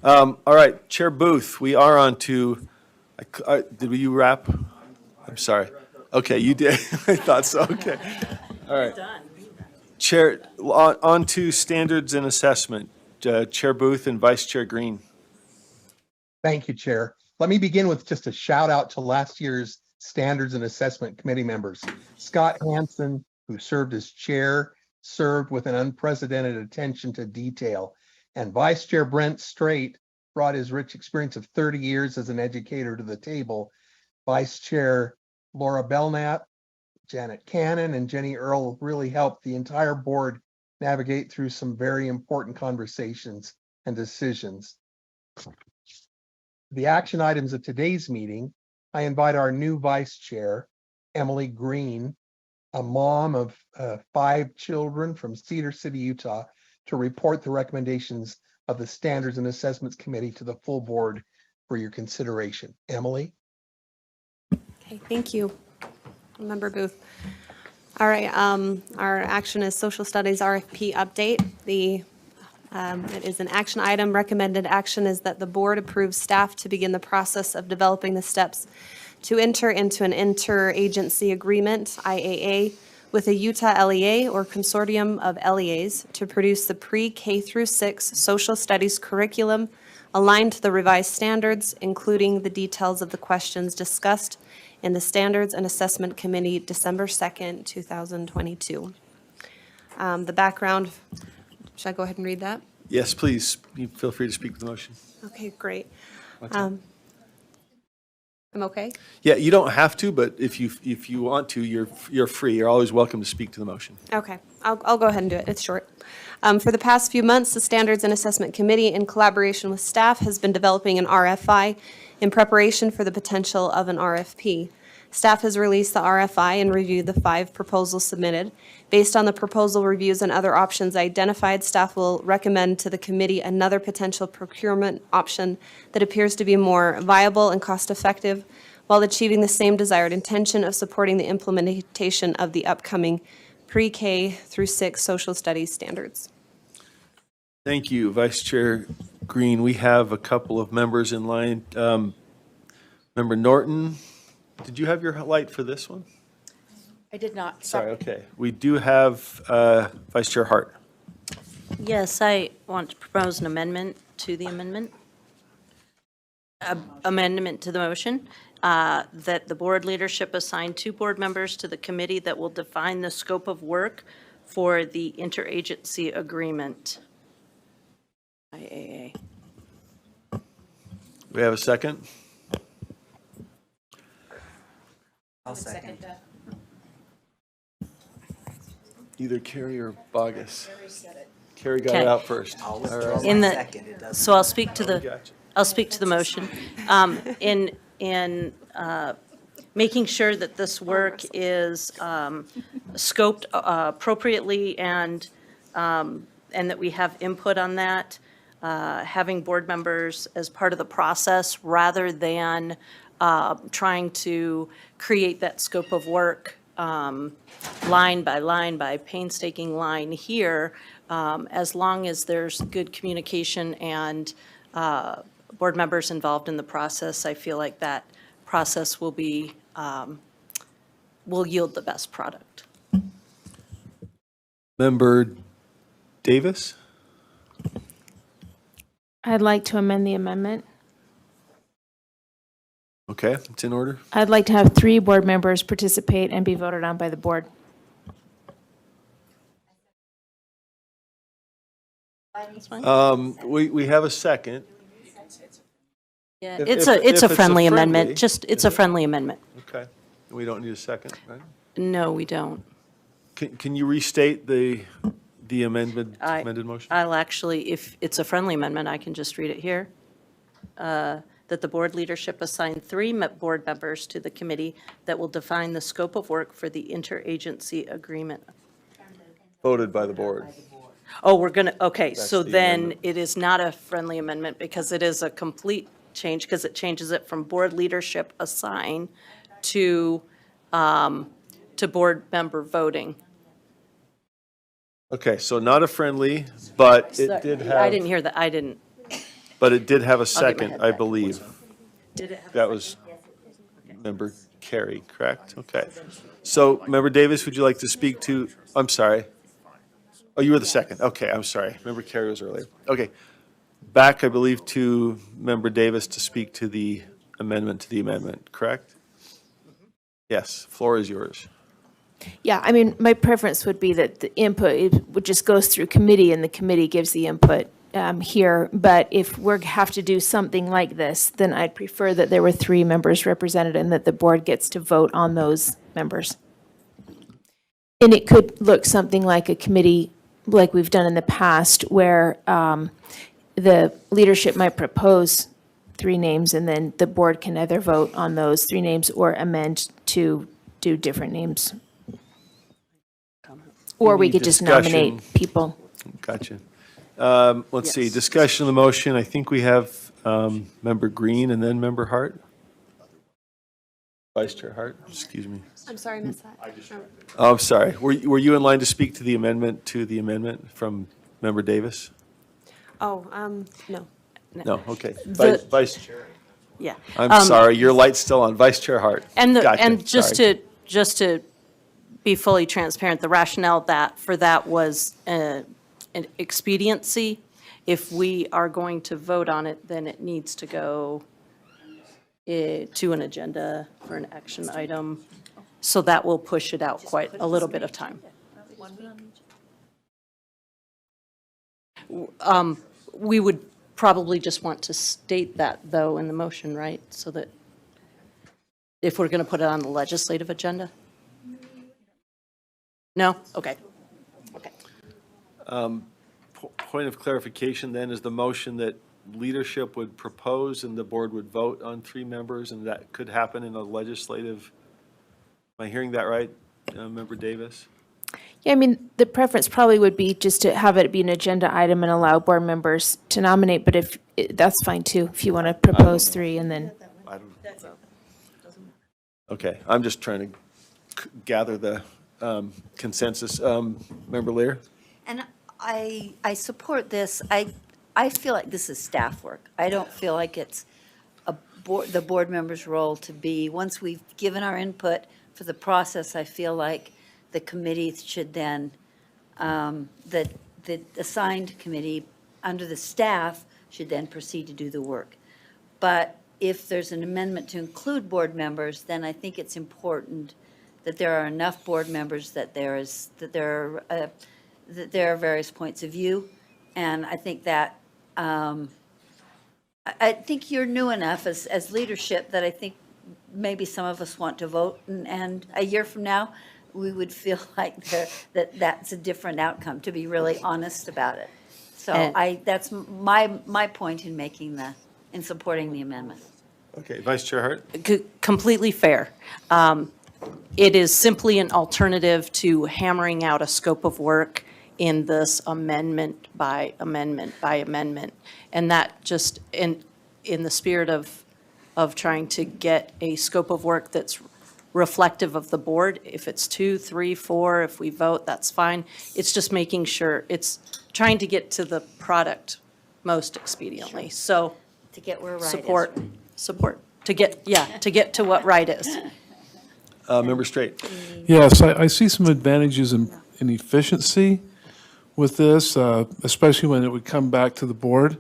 All right, Chair Booth, we are on to, did you wrap? I'm sorry. Okay, you did. I thought so, okay. All right. Chair, on to standards and assessment. Chair Booth and Vice Chair Green. Thank you, Chair. Let me begin with just a shout out to last year's Standards and Assessment Committee members. Scott Hansen, who served as chair, served with an unprecedented attention to detail. And Vice Chair Brent Straight brought his rich experience of 30 years as an educator to the table. Vice Chair Laura Belknap, Janet Cannon, and Jenny Earl really helped the entire board navigate through some very important conversations and decisions. The action items of today's meeting, I invite our new vice chair, Emily Green, a mom of 5 children from Cedar City, Utah, to report the recommendations of the Standards and Assessments Committee to the full board for your consideration. Emily? Okay, thank you, Member Booth. All right, our action is Social Studies RFP update. It is an action item. Recommended action is that the board approves staff to begin the process of developing the steps to enter into an interagency agreement, IAA, with a Utah LEA or consortium of LEAs to produce the pre-K through 6 social studies curriculum aligned to the revised standards, including the details of the questions discussed in the Standards and Assessment Committee, December 2nd, 2022. The background, should I go ahead and read that? Yes, please. You feel free to speak to the motion. Okay, great. What's that? I'm okay? Yeah, you don't have to, but if you want to, you're free. You're always welcome to speak to the motion. Okay, I'll go ahead and do it. It's short. For the past few months, the Standards and Assessment Committee, in collaboration with staff, has been developing an RFI in preparation for the potential of an RFP. Staff has released the RFI and reviewed the 5 proposals submitted. Based on the proposal reviews and other options identified, staff will recommend to the committee another potential procurement option that appears to be more viable and cost-effective while achieving the same desired intention of supporting the implementation of the upcoming pre-K through 6 social studies standards. Thank you, Vice Chair Green. We have a couple of members in line. Member Norton, did you have your light for this one? I did not. Sorry, okay. We do have Vice Chair Hart. Yes, I want to propose an amendment to the amendment. Amendment to the motion, that the board leadership assign 2 board members to the committee that will define the scope of work for the interagency agreement. IAA. We have a second? I'll second. Either Carrie or Bogus. Carrie got Okay. it out first. I'll All withdraw right. In my the- second. It doesn't. So I'll speak to the, Gotcha. I'll speak to the motion. In making sure that this work is scoped appropriately and that we have input on that, having board members as part of the process rather than trying to create that scope of work line by painstaking line here, as long as there's good communication and board members involved in the process, I feel like that process will be, will yield the best product. Member Davis? I'd like to amend the amendment. Okay, it's in order. I'd like to have 3 board members participate and be voted on by the board. We have a second. Yeah, If- it's if- a, it's if a friendly friendly, amendment, just, it's a is it? friendly amendment. Okay. We don't need a second, right? No, we don't. Can you restate the amended I- motion? I'll actually, if it's a friendly amendment, I can just read it here. That the board leadership assign 3 board members to the committee that will define the scope of work for the interagency agreement. Voted by the board. Oh, we're going to, okay, That's so the then amendment. it is not a friendly amendment because it is a complete change because it changes it from board leadership assign to board member voting. Okay, so not a friendly, but it did have. I didn't hear that, I didn't. but it did have a my second, head I back. believe. Did it have a That was Member Carey, correct? Okay. So, Member Davis, would you like to speak to, I'm sorry. Oh, you were the second. Okay, I'm sorry. Member Carey was earlier. Okay. Back, I believe, to Member Davis to speak to the amendment, correct? Yes, floor is yours. Yeah, I mean, my preference would be that the input, it would just goes through committee and the committee gives the input here. But if we have to do something like this, then I'd prefer that there were 3 members represented and that the board gets to vote on those members. And it could look something like a committee, like we've done in the past, where the leadership might propose 3 names and then the board can either vote on those 3 names or amend to do different names. Or we Any could just nominate discussion? people. Gotcha. Let's see, Yes. discussion of the motion. I think we have Member Green and then Member Hart. Vice Chair Hart, excuse me. I'm sorry, I missed that. Oh, I'm sorry. Were you in line to speak to the amendment from Member Davis? Oh, no. No, okay. The- Vice Chair. Yeah. I'm sorry, your light's still on. Vice Chair Hart. Gotcha, And just sorry. to be fully transparent, the rationale for that was an expediency. If we are going to vote on it, then it needs to go to an agenda for an action item. So that will push it out quite a little bit of time. We would probably just want to state that, though, in the motion, right? So that if we're going to put it on the legislative agenda? No? Okay. Okay. Point of clarification then, is the motion that leadership would propose and the board would vote on 3 members, and that could happen in a legislative, am I hearing that right, Member Davis? Yeah, I mean, the preference probably would be just to have it be an agenda item and allow board members to nominate, but if, that's fine too, if you want to propose 3 and then. I don't. Okay, I'm just trying to gather the consensus. Member Lear? And I support this. I feel like this is staff work. I don't feel like it's the board member's role to be, once we've given our input for the process, I feel like the committee should then, the assigned committee under the staff should then proceed to do the work. But if there's an amendment to include board members, then I think it's important that there are enough board members that there are various points of view. And I think that, I think you're new enough as leadership that I think maybe some of us want to vote, and a year from now, we would feel like that's a different outcome, to be really honest about it. So And- that's my point in supporting the amendment. Okay, Vice Chair Hart? Completely fair. It is simply an alternative to hammering out a scope of work in this amendment by amendment by amendment. And that just, in the spirit of trying to get a scope of work that's reflective of the board, if it's 2, 3, 4, if we vote, that's fine. It's just making sure, it's trying to get to the product most expediently. So To get where right is. support, to get to what right is. Member Straight? Yes, I see some advantages in efficiency with this, especially when it would come back to the board.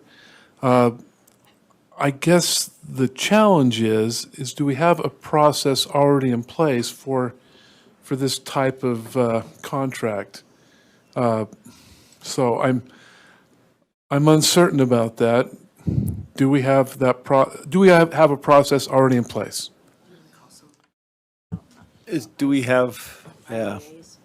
I guess the challenge is do we have a process already in place for this type of contract? So I'm uncertain about that. Do we have have a process already in place? Do we have,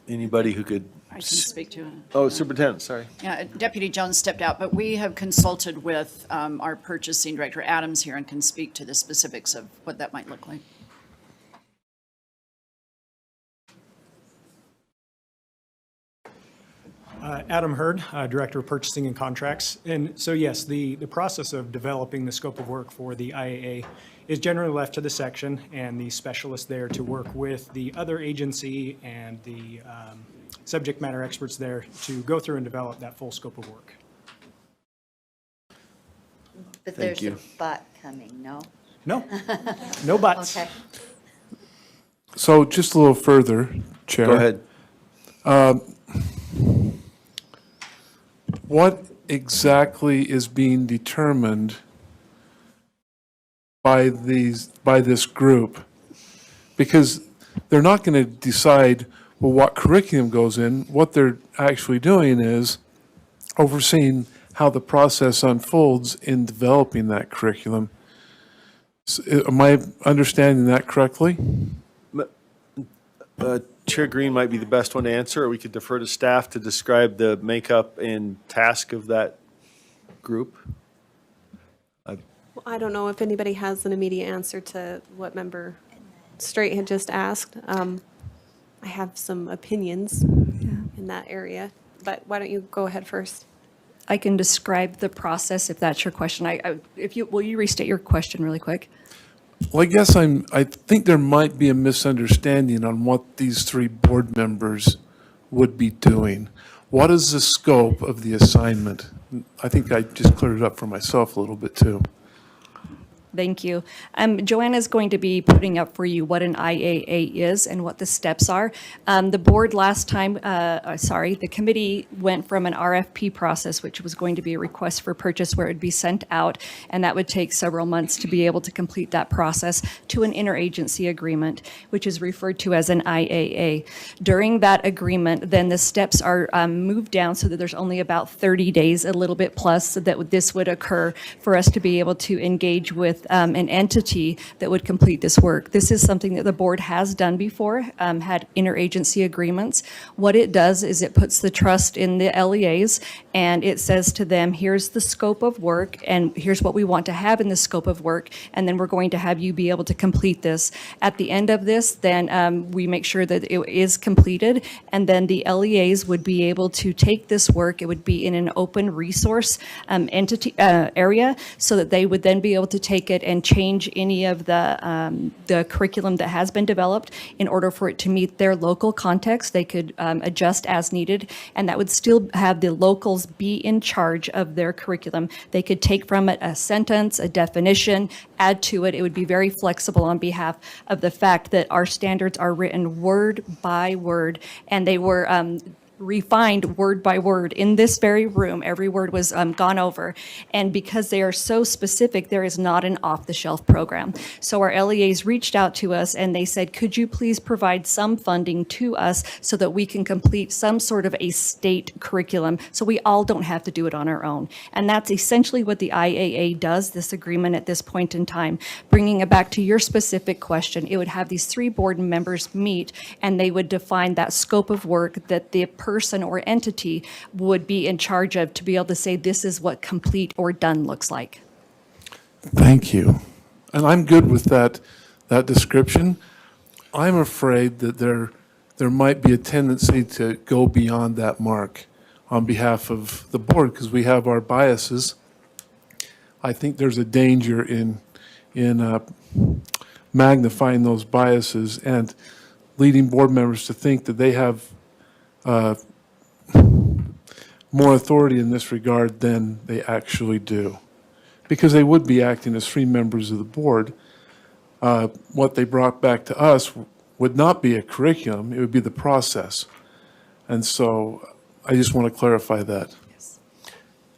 anybody who could, I can speak to it. oh, Superintendent, sorry. Yeah, Deputy Jones stepped out, but we have consulted with our purchasing director, Adams, here, and can speak to the specifics of what that might look like. Adam Hurd, Director of Purchasing and Contracts. And so, yes, the process of developing the scope of work for the IAA is generally left to the section and the specialist there to work with the other agency and the subject matter experts there to go through and develop that full scope of work. But Thank there's a you. but coming, no? No, no buts. Okay. So just a little further, Chair. Go ahead. What exactly is being determined by this group? Because they're not going to decide, well, what curriculum goes in. What they're actually doing is overseeing how the process unfolds in developing that curriculum. Am I understanding that correctly? Chair Green might be the best one to answer, or we could defer to staff to describe the makeup and task of that group. I don't know if anybody has an immediate answer to what Member Straight had just asked. I have some opinions in that area, but why don't you go ahead first? I can describe the process if that's your question. Will you restate your question really quick? Well, I guess I think there might be a misunderstanding on what these three board members would be doing. What is the scope of the assignment? I think I just cleared it up for myself a little bit too. Thank you. Joanna's going to be putting up for you what an IAA is and what the steps are. The board last time, the committee went from an RFP process, which was going to be a request for purchase where it would be sent out, and that would take several months to be able to complete that process, to an interagency agreement, which is referred to as an IAA. During that agreement, then the steps are moved down so that there's only about 30 days, a little bit plus, so that this would occur for us to be able to engage with an entity that would complete this work. This is something that the board has done before, had interagency agreements. What it does is it puts the trust in the LEAs, and it says to them, here's the scope of work, and here's what we want to have in the scope of work, and then we're going to have you be able to complete this. At the end of this, then we make sure that it is completed, and then the LEAs would be able to take this work. It would be in an open resource entity area, so that they would then be able to take it and change any of the curriculum that has been developed in order for it to meet their local context. They could adjust as needed, and that would still have the locals be in charge of their curriculum. They could take from it a sentence, a definition, add to it. It would be very flexible on behalf of the fact that our standards are written word by word, and they were refined word by word in this very room. Every word was gone over. And because they are so specific, there is not an off-the-shelf program. So our LEAs reached out to us and they said, could you please provide some funding to us so that we can complete some sort of a state curriculum so we all don't have to do it on our own. And that's essentially what the IAA does, this agreement at this point in time. Bringing it back to your specific question, it would have these three board members meet and they would define that scope of work that the person or entity would be in charge of, to be able to say this is what complete or done looks like. Thank you. And I'm good with that description. I'm afraid that there might be a tendency to go beyond that mark on behalf of the board because we have our biases. I think there's a danger in magnifying those biases and leading board members to think that they have more authority in this regard than they actually do. Because they would be acting as three members of the board. What they brought back to us would not be a curriculum, it would be the process. And so I just want to clarify that.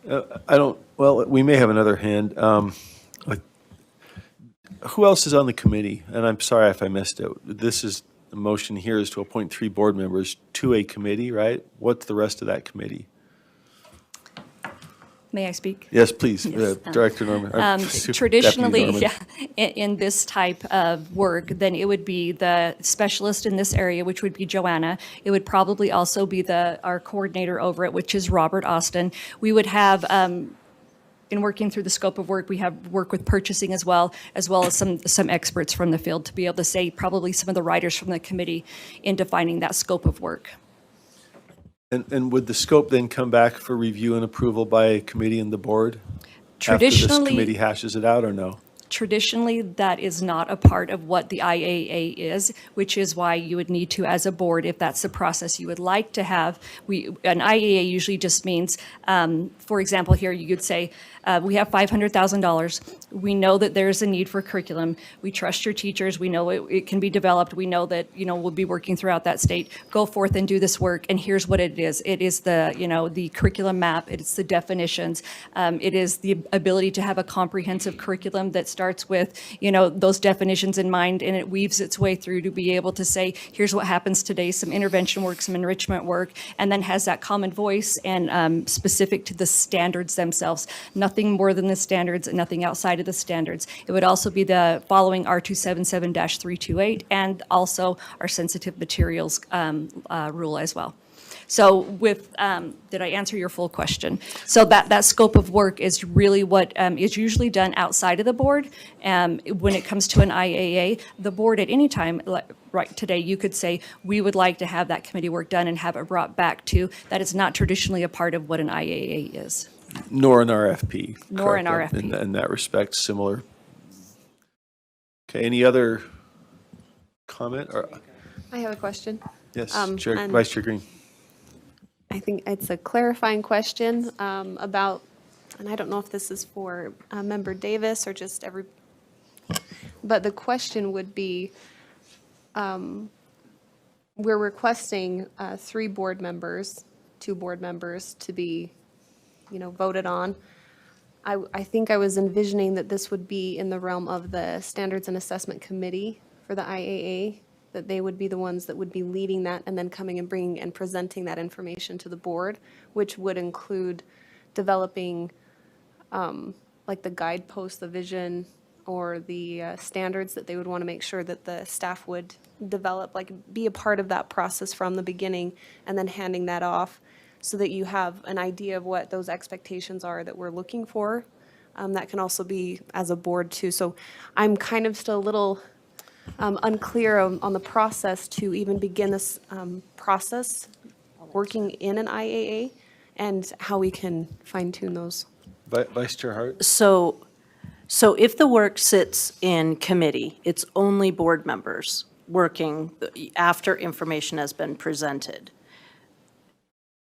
Well, we may have another hand. Who else is on the committee? And I'm sorry if I missed it. The motion here is to appoint three board members to a committee, right? What's the rest of that committee? May I speak? Yes, please, Yes. Director Norman. Deputy Traditionally, Norman. in this type of work, then it would be the specialist in this area, which would be Joanna. It would probably also be our coordinator over it, which is Robert Austin. We would have, in working through the scope of work, we have work with purchasing as well as some experts from the field to be able to say probably some of the writers from the committee in defining that scope of work. And would the scope then come back for review and approval by a committee and the board? After this Traditionally- committee hashes it out or no? Traditionally, that is not a part of what the IAA is, which is why you would need to, as a board, if that's the process you would like to have, an IAA usually just means, for example, here you could say, We have $500,000. We know that there's a need for curriculum. We trust your teachers. We know it can be developed. We know that, we'll be working throughout that state. Go forth and do this work, and here's what it is. It is the curriculum map. It's the definitions. It is the ability to have a comprehensive curriculum that starts with, those definitions in mind, and it weaves its way through to be able to say, here's what happens today, some intervention work, some enrichment work, and then has that common voice and specific to the standards themselves. Nothing more than the standards, and nothing outside of the standards. It would also be the following R277-328 and also our sensitive materials rule as well. So did I answer your full question? So that scope of work is really what is usually done outside of the board. When it comes to an IAA, the board at any time, right today, you could say, we would like to have that committee work done and have it brought back to, that is not traditionally a part of what an IAA is. Nor an RFP. Nor an correct? RFP. In that respect, similar. Okay, any other comment? Or I have a question. yes, and- Vice Chair Green. I think it's a clarifying question about, and I don't know if this is for Member Davis or just but the question would be, we're requesting 3 board members, 2 board members to be, voted on. I think I was envisioning that this would be in the realm of the Standards and Assessment Committee for the IAA, that they would be the ones that would be leading that and then coming and bringing and presenting that information to the board, which would include developing like the guideposts, the vision, or the standards that they would want to make sure that the staff would develop, like be a part of that process from the beginning, and then handing that off so that you have an idea of what those expectations are that we're looking for. That can also be as a board too. So I'm kind of still a little unclear on the process to even begin this process, working in an IAA, and how we can fine tune those. Vice Chair Hart? So if the work sits in committee, it's only board members working after information has been presented.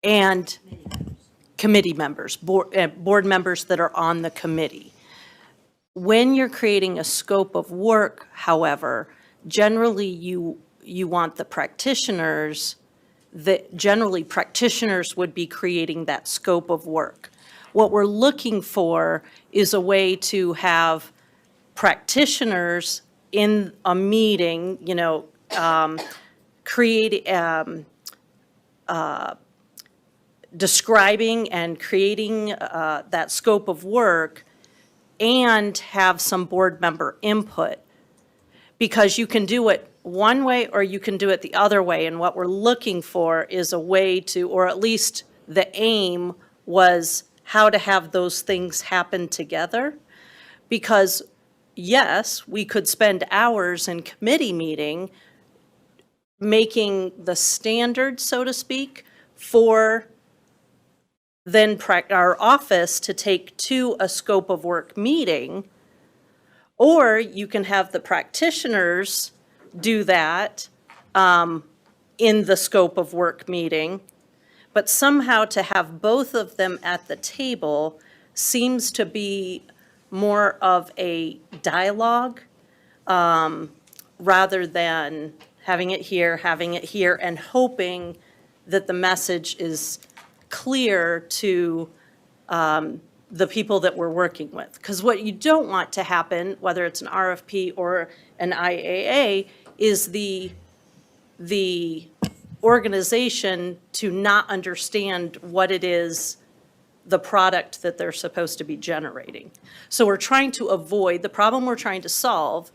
And committee members, board members that are on the committee. When you're creating a scope of work, however, generally you want the practitioners, generally practitioners would be creating that scope of work. What we're looking for is a way to have practitioners in a meeting, describing and creating that scope of work and have some board member input. Because you can do it one way or you can do it the other way. And what we're looking for is a way to, or at least the aim was how to have those things happen together. Because yes, we could spend hours in committee meeting making the standard, so to speak, for then our office to take to a scope of work meeting. Or you can have the practitioners do that in the scope of work meeting. But somehow to have both of them at the table seems to be more of a dialogue rather than having it here, and hoping that the message is clear to the people that we're working with. Because what you don't want to happen, whether it's an RFP or an IAA, is the organization to not understand what it is, the product that they're supposed to be generating. So we're trying to avoid, the problem we're trying to solve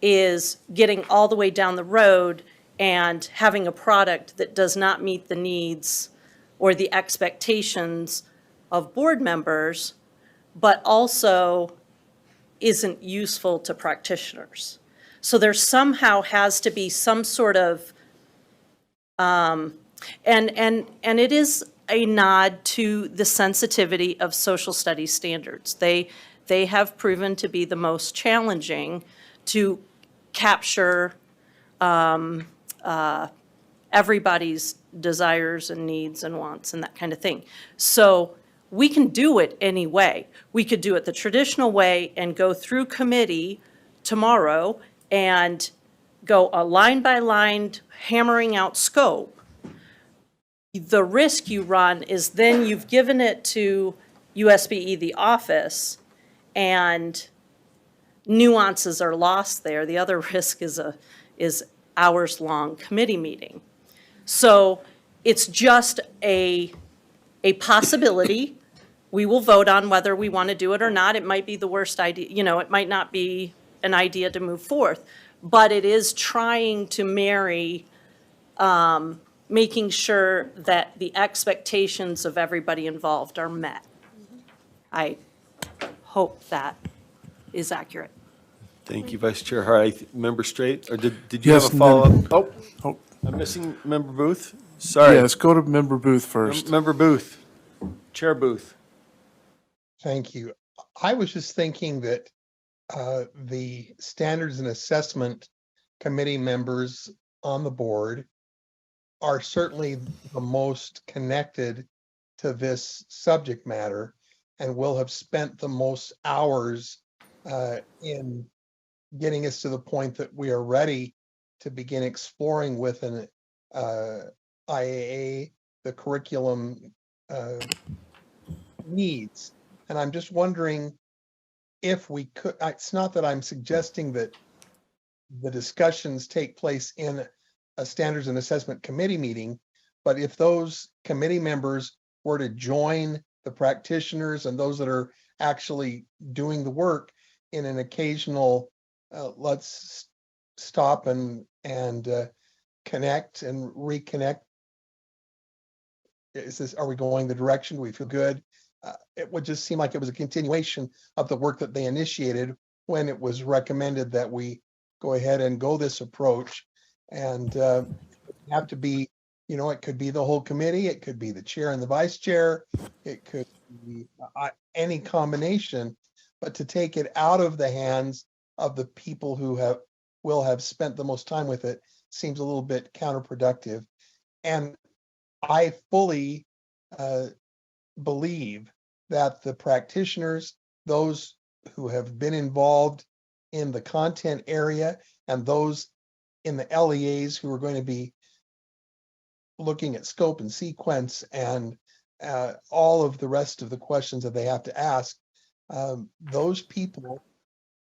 is getting all the way down the road and having a product that does not meet the needs or the expectations of board members, but also isn't useful to practitioners. So there somehow has to be some sort of, and it is a nod to the sensitivity of social studies standards. They have proven to be the most challenging to capture everybody's desires and needs and wants and that kind of thing. So we can do it anyway. We could do it the traditional way and go through committee tomorrow and go a line by line, hammering out scope. The risk you run is then you've given it to USBE, the office, and nuances are lost there. The other risk is hours-long committee meeting. So it's just a possibility. We will vote on whether we want to do it or not. It might be the worst idea, it might not be an idea to move forth. But it is trying to marry, making sure that the expectations of everybody involved are met. I hope that is accurate. Thank you, Vice Chair Hart. Member Straight, or did you have Yes, a follow-up? Oh. Oh, I'm missing Member Booth? Sorry. Yes, go to Member Booth first. Member Booth, Chair Booth. Thank you. I was just thinking that the Standards and Assessment Committee members on the board are certainly the most connected to this subject matter and will have spent the most hours in getting us to the point that we are ready to begin exploring with an IAA the curriculum needs. And I'm just wondering if we could, it's not that I'm suggesting that the discussions take place in a Standards and Assessment Committee meeting, but if those committee members were to join the practitioners and those that are actually doing the work in an occasional, let's stop and connect and reconnect. Are we going the direction? Do we feel good? It would just seem like it was a continuation of the work that they initiated when it was recommended that we go ahead and go this approach. And have to be, it could be the whole committee, it could be the chair and the vice chair, it could be any combination, but to take it out of the hands of the people who will have spent the most time with it seems a little bit counterproductive. And I fully believe that the practitioners, those who have been involved in the content area and those in the LEAs who are going to be looking at scope and sequence and all of the rest of the questions that they have to ask, those people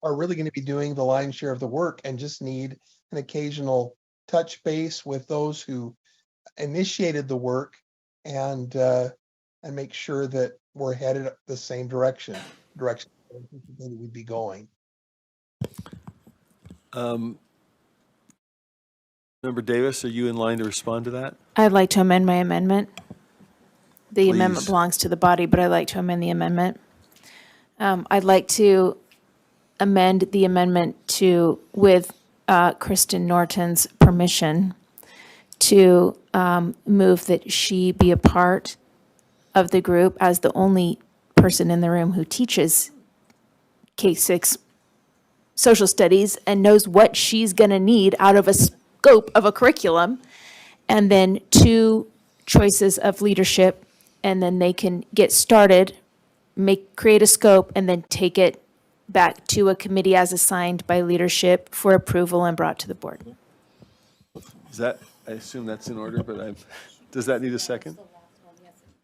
are really going to be doing the lion's share of the work and just need an occasional touch base with those who initiated the work and make sure that we're headed the same direction that we'd be going. Member Davis, are you in line to respond to that? I'd like to amend my amendment. The amendment Please. belongs to the body, but I'd like to amend the amendment. I'd like to amend the amendment with Kristen Norton's permission, to move that she be a part of the group as the only person in the room who teaches K-6 social studies and knows what she's going to need out of a scope of a curriculum, and then 2 choices of leadership, and then they can get started, create a scope, and then take it back to a committee as assigned by leadership for approval and brought to the board. Is that, I assume that's in order, but does that need a second?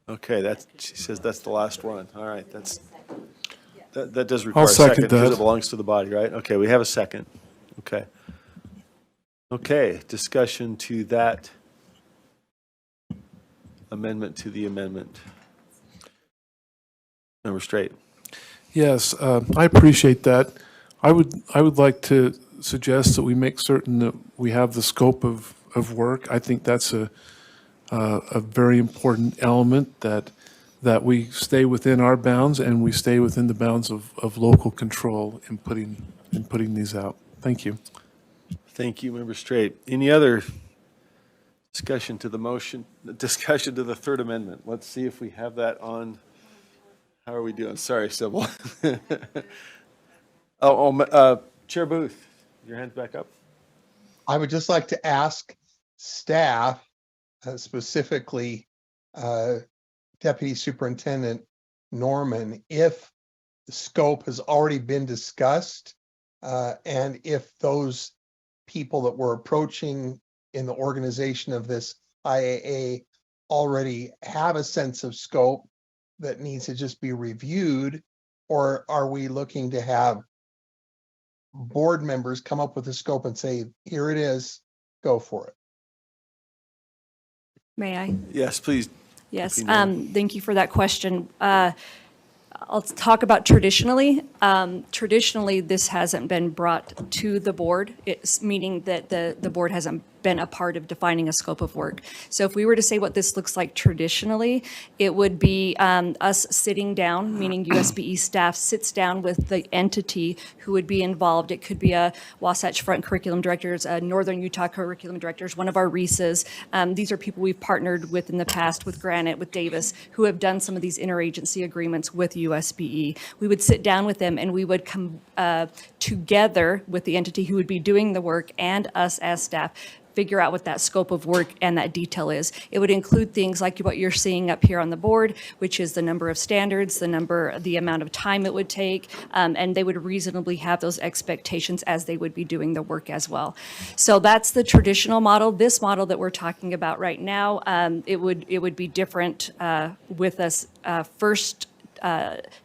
Okay, she says that's the last one. All right, that does require a second second because that. it belongs to the body, right? Okay, we have a second. Okay. Okay, discussion to that amendment to the amendment. Member Straight. Yes, I appreciate that. I would like to suggest that we make certain that we have the scope of work. I think that's a very important element, that we stay within our bounds and we stay within the bounds of local control in putting these out. Thank you. Thank you, Member Straight. Any other discussion to the motion, discussion to the third amendment? Let's see if we have that on. How are we doing? Sorry, Sybil. Chair Booth, your hand's back up. I would just like to ask staff, specifically Deputy Superintendent Norman if the scope has already been discussed, and if those people that we're approaching in the organization of this IAA already have a sense of scope that needs to just be reviewed, or are we looking to have board members come up with a scope and say, here it is, go for it? May I? Yes, please. Yes, Deputy Mayor. thank you for that question. I'll talk about traditionally. Traditionally, this hasn't been brought to the board, it's meaning that the board hasn't been a part of defining a scope of work. So if we were to say what this looks like traditionally, it would be us sitting down, meaning USBE staff sits down with the entity who would be involved. It could be a Wasatch Front curriculum directors, a Northern Utah curriculum directors, one of our REISs. These are people we've partnered with in the past, with Granite, with Davis, who have done some of these interagency agreements with USBE. We would sit down with them and we would come together with the entity who would be doing the work and us as staff, figure out what that scope of work and that detail is. It would include things like what you're seeing up here on the board, which is the number of standards, the amount of time it would take, and they would reasonably have those expectations as they would be doing the work as well. So that's the traditional model. This model that we're talking about right now, it would be different with us first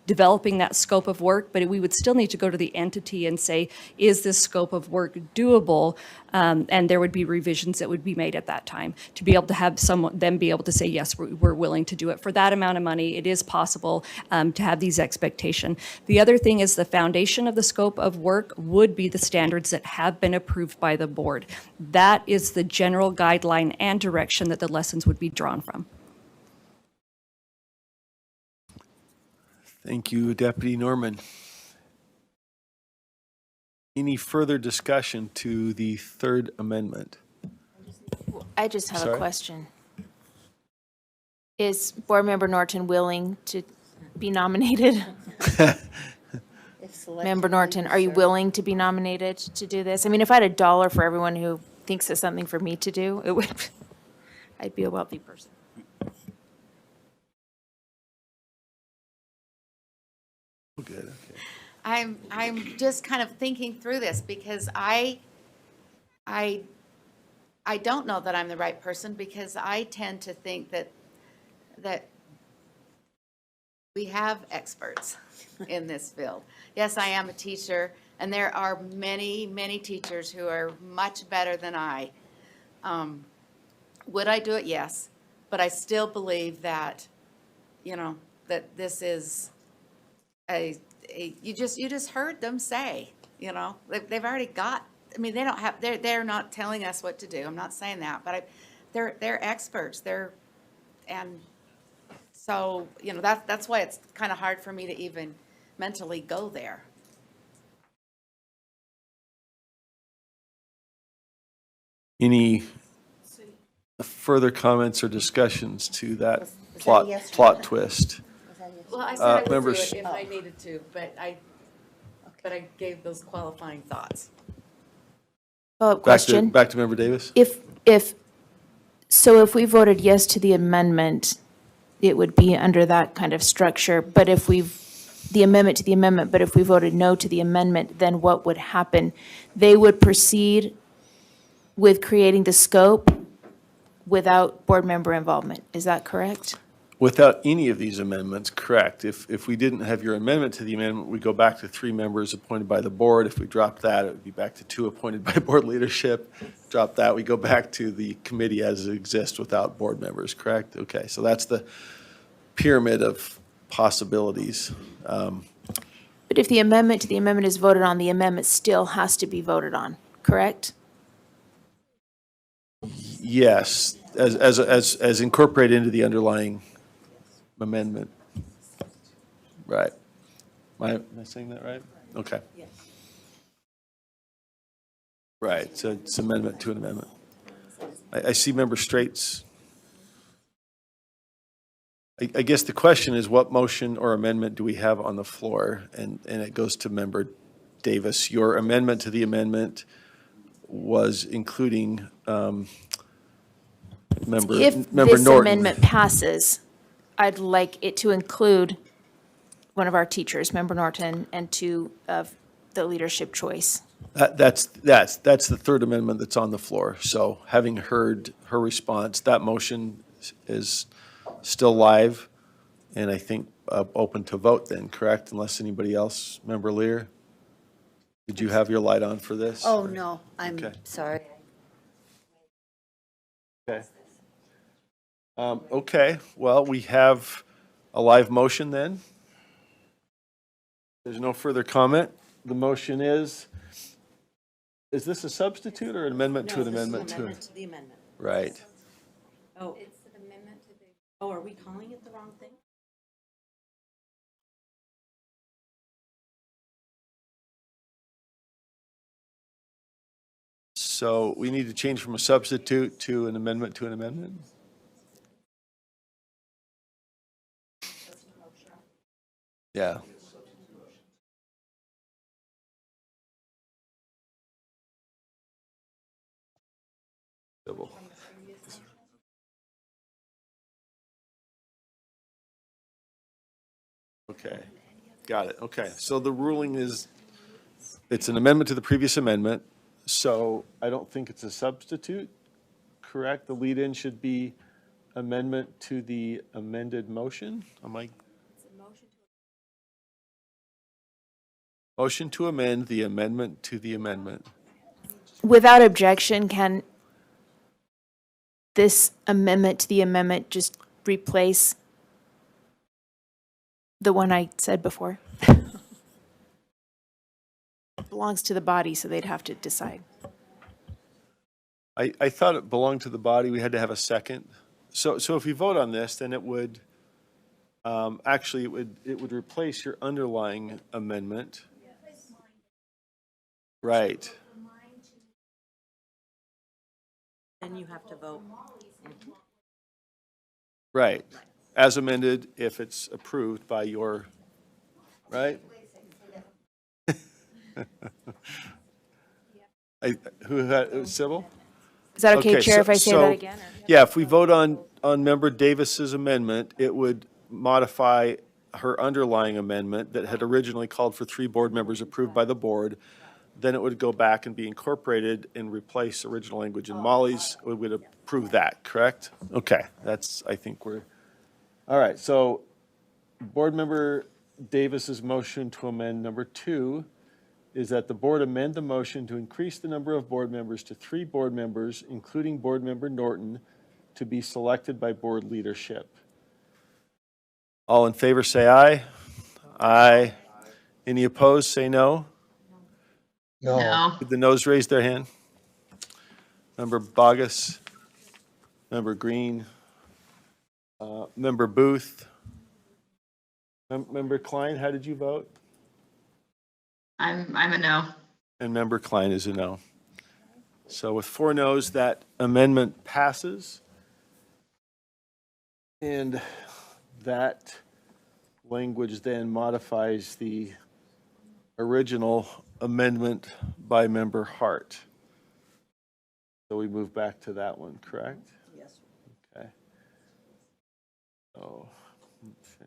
developing that scope of work, but we would still need to go to the entity and say, is this scope of work doable? And there would be revisions that would be made at that time to be able to have them be able to say, yes, we're willing to do it for that amount of money. It is possible to have these expectations. The other thing is the foundation of the scope of work would be the standards that have been approved by the board. That is the general guideline and direction that the lessons would be drawn from. Thank you, Deputy Norman. Any further discussion to the third amendment? I just have Sorry? a question. Is Board Member Norton willing to be nominated? Member Norton, are you willing to be nominated to do this? I mean, if I had $1 for everyone who thinks it's something for me to do, it would, I'd be a wealthy person. Good, okay. I'm just kind of thinking through this because I don't know that I'm the right person because I tend to think that we have experts in this field. Yes, I am a teacher, and there are many, many teachers who are much better than I. Would I do it? Yes, but I still believe that, that this is you just heard them say, they've already got, I mean, they don't have, they're not telling us what to do. I'm not saying that, but they're experts. And so, that's why it's kind of hard for me to even mentally go there. Any further comments or discussions to that Was that a plot yes or plot no? twist? Well, I said I would do members- it if I needed to, but I gave those qualifying thoughts. Follow-up question. Back to Member Davis? So if we voted yes to the amendment, it would be under that kind of structure, but if the amendment to the amendment, but if we voted no to the amendment, then what would happen? They would proceed with creating the scope without board member involvement. Is that correct? Without any of these amendments, correct. If we didn't have your amendment to the amendment, we go back to 3 members appointed by the board. If we dropped that, it would be back to 2 appointed by board leadership. Drop that, we go back to the committee as it exists without board members, correct? Okay, so that's the pyramid of possibilities. But if the amendment to the amendment is voted on, the amendment still has to be voted on, correct? Yes, as incorporated into the underlying amendment. Right. Am I saying that right? Okay. Right, so it's amendment to an amendment. I see Member Straight's. I guess the question is, what motion or amendment do we have on the floor? And it goes to Member Davis. Your amendment to the amendment was including Member If Norton. this amendment passes, I'd like it to include one of our teachers, Member Norton, and 2 of the leadership choice. That's the third amendment that's on the floor. So having heard her response, that motion is still live, and I think open to vote then, correct? Unless anybody else, Member Lear? Did you have your light on for this? Oh, no, I'm Okay. sorry. Okay. Okay, well, we have a live motion then. There's no further comment. The motion is this a substitute or an amendment to an amendment to? To the amendment. Right. Oh. It's an amendment to the. Oh, are we calling it the wrong thing? So we need to change from a substitute to an amendment to an amendment? Yeah. Double. Okay, got it. Okay, so the ruling is, it's an amendment to the previous amendment, so I don't think it's a substitute, correct? The lead-in should be amendment to the amended motion? Am I? Motion to amend the amendment to the amendment. Without objection, can this amendment to the amendment just replace the one I said before? Belongs to the body, so they'd have to decide. I thought it belonged to the body, we had to have a second. So if we vote on this, then it would, actually, it would replace your underlying amendment. Right. Then you have to vote. Right, as amended if it's approved by your, right? Who had, Sybil? Is that okay, Chair, so- if I say so- that again? or- Yeah, if we vote on Member Davis's amendment, it would modify her underlying amendment that had originally called for 3 board members approved by the board. Then it would go back and be incorporated and replace original language in Molly's. We would approve that, correct? Okay, that's, I think we're, all right, so Board Member Davis's motion to amend number 2 is that the board amend the motion to increase the number of board members to 3 board members, including Board Member Norton, to be selected by board leadership. All in favor, say aye. Aye. Any opposed, say no. No. Did the noes raise their hand? Member Bogus, Member Green, Member Booth, Member Klein, how did you vote? I'm a no. And Member Klein is a no. So with 4 noes, that amendment passes. And that language then modifies the original amendment by Member Hart. So we move back to that one, correct? Yes. Okay. So, let's see.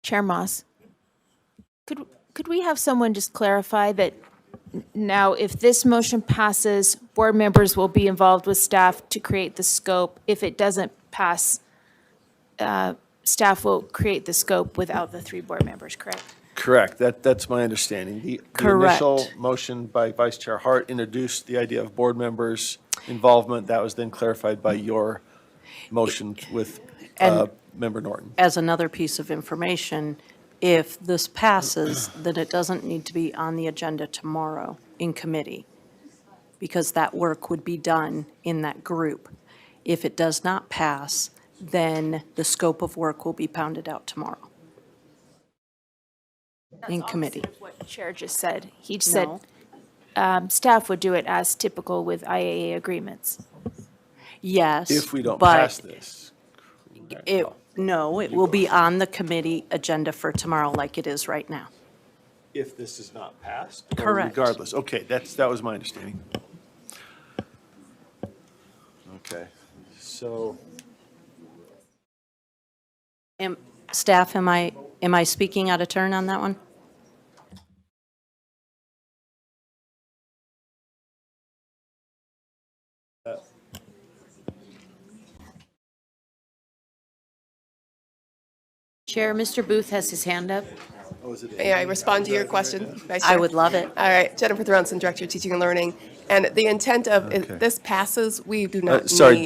Chair Moss, could Could we have someone just clarify that now, if this motion passes, board members will be involved with staff to create the scope. If it doesn't pass, staff will create the scope without the 3 board members, correct? Correct. That's my understanding. The initial motion by Vice Chair Hart introduced the idea of board members' involvement. That was then clarified by your motion with And- Member Norton. As another piece of information, if this passes, then it doesn't need to be on the agenda tomorrow in committee, because that work would be done in that group. If it does not pass, then the scope of work will be pounded out tomorrow in committee. That's what the Chair just said. He just No. said staff would do it as typical with IAA agreements. Yes. If we don't but pass this. No, it will be on the committee agenda for tomorrow like it is right now. If this is not passed? or Correct. Regardless. Okay, that was my understanding. Okay, so. Staff, am I speaking out of turn on that one? Chair, Mr. Booth has his hand up. May I respond to your question, Vice I Chair? would love it. All right, Jennifer Thronson, Director of Teaching and Learning. And the intent of, if Okay. this passes, we do not need. Sorry,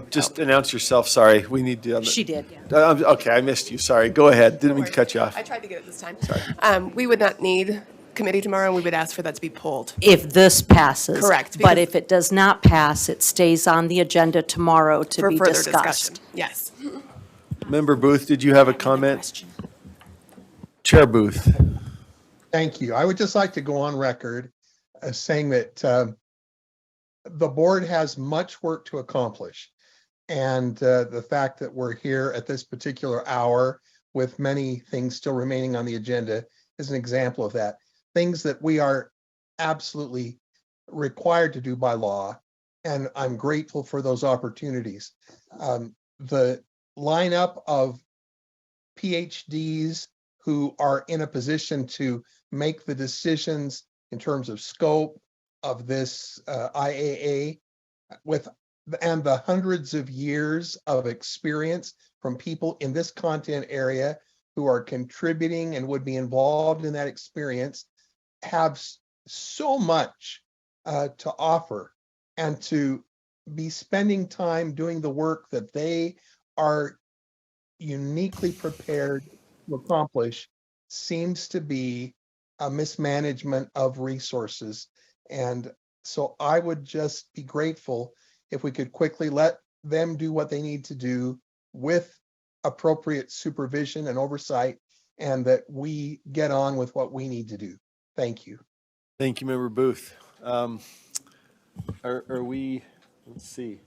just announce yourself, sorry. We need to. She did. Okay, I missed you, sorry. Go ahead. Didn't mean to cut you off. I tried to get it this time. Sorry. We would not need committee tomorrow, and we would ask for that to be pulled. If this passes. Correct, But because- if it does not pass, it stays on the agenda tomorrow to For be further discussed. discussion. Yes. Member Booth, did you have a comment? Chair Booth. Thank you. I would just like to go on record as saying that the board has much work to accomplish. And the fact that we're here at this particular hour with many things still remaining on the agenda is an example of that. Things that we are absolutely required to do by law. And I'm grateful for those opportunities. The lineup of PhDs who are in a position to make the decisions in terms of scope of this IAA and the hundreds of years of experience from people in this content area who are contributing and would be involved in that experience have so much to offer, and to be spending time doing the work that they are uniquely prepared to accomplish seems to be a mismanagement of resources. And so I would just be grateful if we could quickly let them do what they need to do with appropriate supervision and oversight, and that we get on with what we need to do. Thank you. Thank you, Member Booth. Are we, let's see.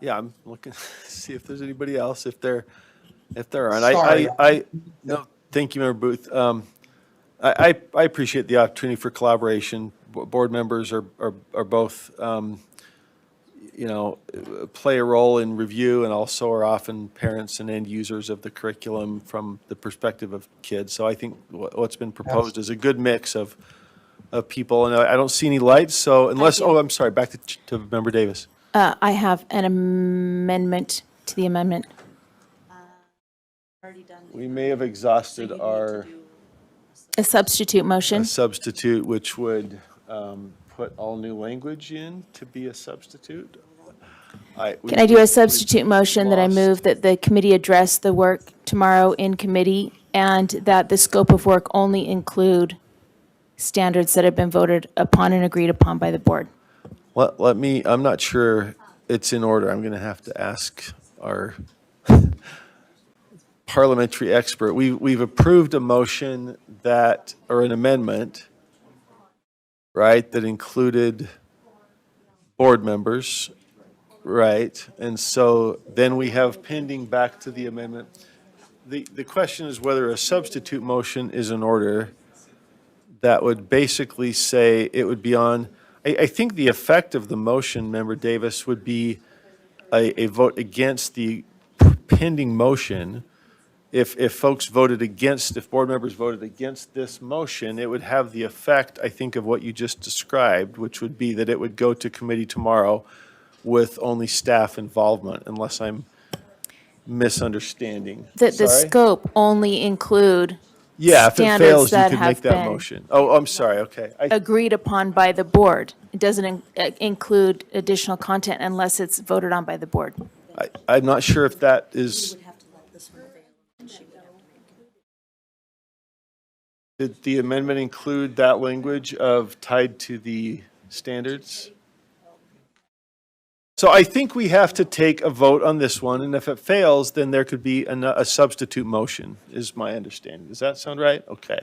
Yeah, I'm looking, see if there's anybody else, if there aren't. Sorry. No, thank you, Member Booth. I appreciate the opportunity for collaboration. Board members are both, play a role in review, and also are often parents and end users of the curriculum from the perspective of kids. So I think what's been proposed is a good mix of people, and I don't see any lights, so unless, I'm sorry, back to Member Davis. I have an amendment to the amendment. We may have exhausted our A substitute motion. substitute, which would put all new language in to be a substitute. Can I do a substitute motion that I move that the committee address the work tomorrow in committee, and that the scope of work only include standards that have been voted upon and agreed upon by the board? Let me, I'm not sure it's in order. I'm going to have to ask our parliamentary expert. We've approved a motion that, or an amendment, right, that included board members, right? And so then we have pending back to the amendment. The question is whether a substitute motion is in order that would basically say it would be on, I think the effect of the motion, Member Davis, would be a vote against the pending motion, if folks voted against, if board members voted against this motion, it would have the effect, I think, of what you just described, which would be that it would go to committee tomorrow with only staff involvement, unless I'm misunderstanding. That the Sorry? scope only include Yeah, if it standards fails, you that could have make that been motion. Oh, I'm sorry, okay. agreed upon by the board. It doesn't include additional content unless it's voted on by the board. I'm not sure if that is. Did the amendment include that language of tied to the standards? So I think we have to take a vote on this one, and if it fails, then there could be a substitute motion, is my understanding. Does that sound right? Okay,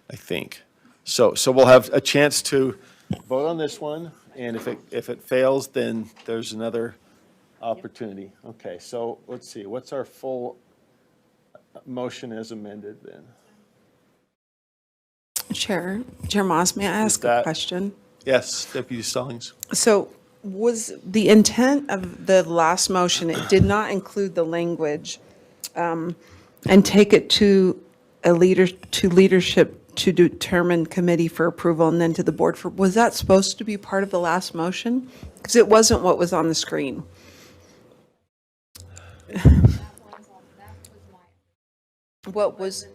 I think. So we'll have a chance to vote on this one, and if it fails, then there's another opportunity. Okay, so let's see, what's our full motion as amended then? Chair Moss, may I ask a that- question? Yes, Deputy Stallings. So was the intent of the last motion, it did not include the language, and take it to leadership to determine committee for approval and then to the board for, was that supposed to be part of the last motion? Because it wasn't what was on the screen. What was?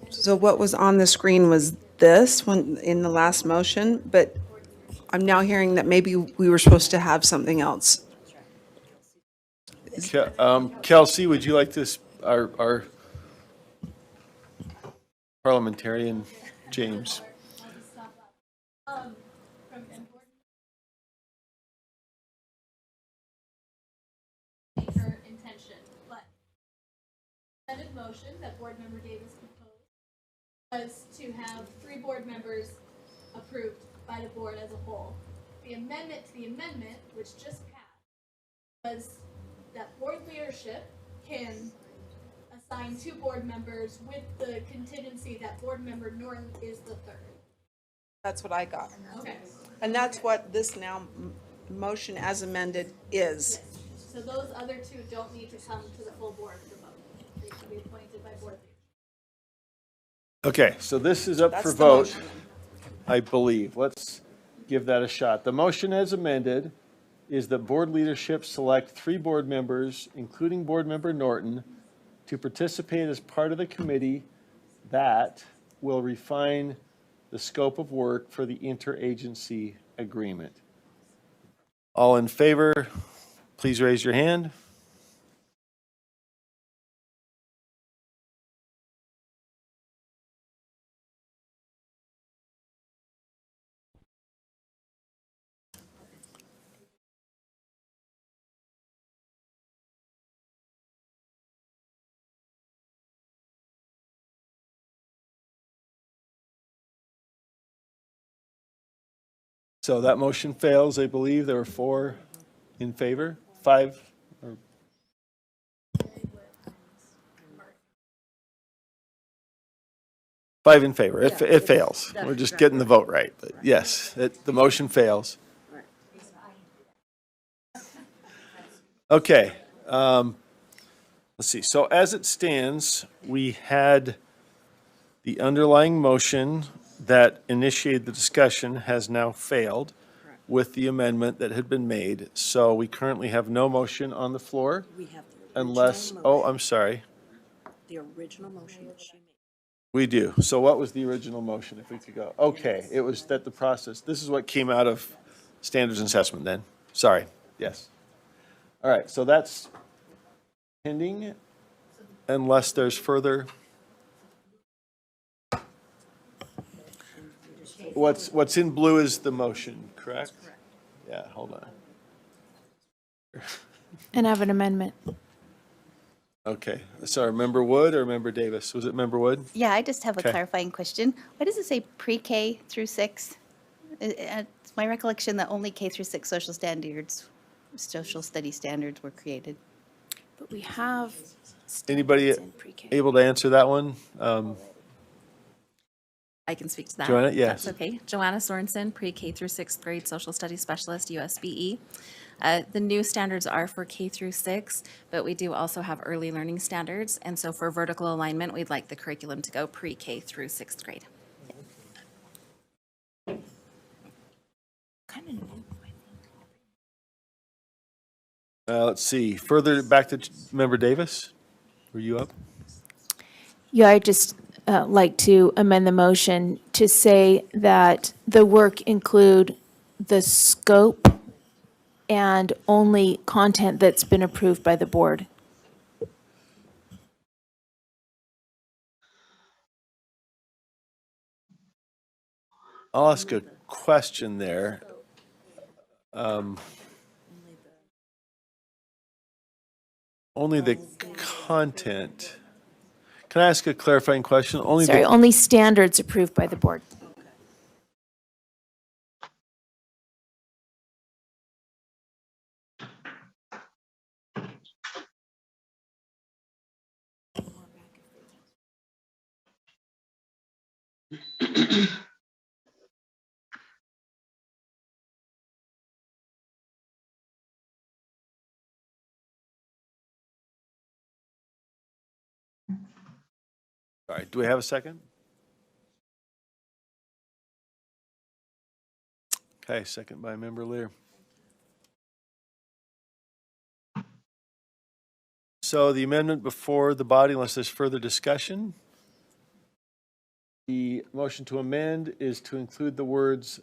So what was on the screen was this when, in the last motion, but I'm now hearing that maybe we were supposed to have something else. Kelsey, would you like this, our parliamentarian, James? Intention, but amended motion that board member Davis proposed was to have 3 board members approved by the board as a whole. The amendment to the amendment, which just passed, was that board leadership can assign 2 board members with the contingency that board member Norton is the 3rd. That's what I got. Okay. And that's what this now motion as amended is. So those other 2 don't need to come to the full board for vote. They can be appointed by board leadership. Okay, so this is up That's for the vote, motion. I believe. Let's give that a shot. The motion as amended is that board leadership select 3 board members, including board member Norton, to participate as part of the committee that will refine the scope of work for the interagency agreement. All in favor, please raise your hand. So that motion fails, I believe. There were 4 in favor, 5, or 5 in favor. It fails. We're just getting the vote right. But yes, the motion fails. Okay. Let's see. So as it stands, we had the underlying motion that initiated the discussion has now failed with the amendment that had been made. So we currently have no motion on the floor unless, oh, I'm sorry. The original motion that she made. We do. So what was the original motion, if we could go? Okay, it was that the process, this is what came out of standards and assessment then. Sorry, yes. All right, so that's pending unless there's further. What's in blue is the motion, correct? Yeah, hold on. And have an amendment. Okay, sorry, Member Wood or Member Davis? Was it Member Wood? Yeah, I just have a Okay. clarifying question. Why does it say pre-K through 6? It's my recollection that only K through 6 social study standards were created. But we have. Anybody standards in pre-K. able to answer that one? I can speak to that. Joanna, if yes. That's okay. Joanna Sorensen, pre-K through 6th grade social studies specialist, USBE. The new standards are for K through 6, but we do also have early learning standards. And so for vertical alignment, we'd like the curriculum to go pre-K through 6th grade. Let's see, further back to Member Davis. Were you up? Yeah, I just like to amend the motion to say that the work include the scope and only content that's been approved by the board. I'll ask a question there. Only the content. Can I ask a clarifying question? Sorry, only standards approved by the board. All right, do we have a second? Okay, second by Member Lear. So the amendment before the body, unless there's further discussion, the motion to amend is to include the words